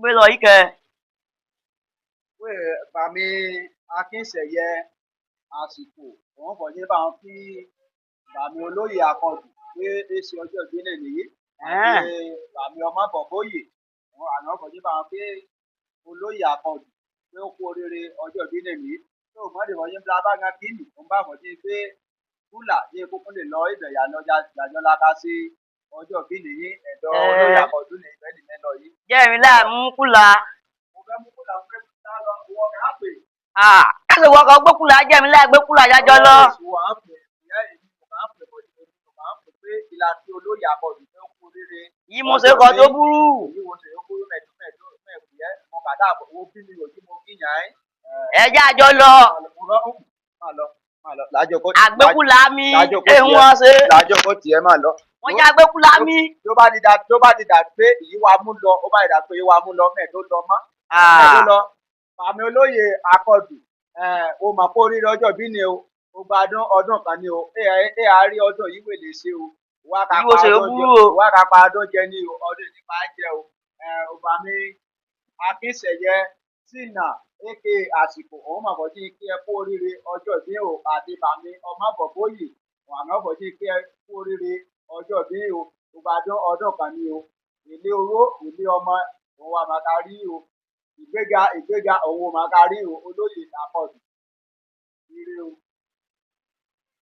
bây giờ ý kìa. Pé Bàmí Akínsẹ̀yẹ àsìkò wọ́n kàn ní báwọn kí Bàmí olóyè Akànjú pé èsì ọjọ́ ìbí náà nìyí àti Bàmí Ọmọbọ̀bóyè àná kàn ní báwọn pé olóyè Akànjú pé ó kú oríire ọjọ́ ìbí náà nìyí tó mọ́dé wọ́n yín bá bá gan kí nì ń bá wọ́n jí pé kúlà ní kúkú lè lọ ìbẹ̀yà lọ́jà ìdájọ́ láká sí ọjọ́ ìbí nìyí ẹ̀dọ́ olóyè Akànjú ní ìfẹ́ nìyẹn lọ yìí. Jẹ́mi láì mú kúlà. Mo fẹ́ mú kúlà ń fẹ́ kúlà lọ wọ́n kà á pè. Ẹ̀sìn wọ́n kan gbé kúlà Jẹ́mi láì gbé kúlà jájọ́ lọ. Wọ́n á pè ìyá èmi kò máa ń pè bọ̀ ìdílé kò máa ń pè pé ìlà tí olóyè Akànjú tó kú rere. Yìí mo ṣe kàn tó burú. Èyí mo ṣe kó mẹ́ẹ̀kúyẹ́ mo kàdá àbọ̀ owó bí mi ò tí mo kíyàn ẹ́. Ẹ̀jẹ̀ àjọ lọ. Àgbékúlà mi ehun wọn ṣe. Lájọkọ tiẹ̀ máa lọ. Wọ́n já àgbékúlà mi. Tó bá ti dà pé èyí wa mú lọ ó bá dà pé èyí wa mú lọ mẹ́ẹ̀ tó lọ mọ́. Mẹ́ẹ̀ tó lọ. Bàmí olóyè Akànjú o mà kó oríire ọjọ́ bí ni o. Ó gba ọdún kan ni o. Ẹ á rí ọdún yìí wèlé ṣe o. Wá kápá ọdún jẹ ní o. Ọdún ní máa jẹ o. Bàmí Akínsẹ̀yẹ Sínà aka àsìkò òun mà kọ́ sí kí ẹ kú oríire ọjọ́ bí o àti Bàmí Ọmọbọ̀bóyè àná kọ́ sí kí ẹ kú oríire ọjọ́ bí o. Ó gba ọdún kan ni o. Ilé owó ilé ọmọ òun wa máa ka rí o. Ìgbéga òun máa ka rí o. Olóyè Akànjú ire o.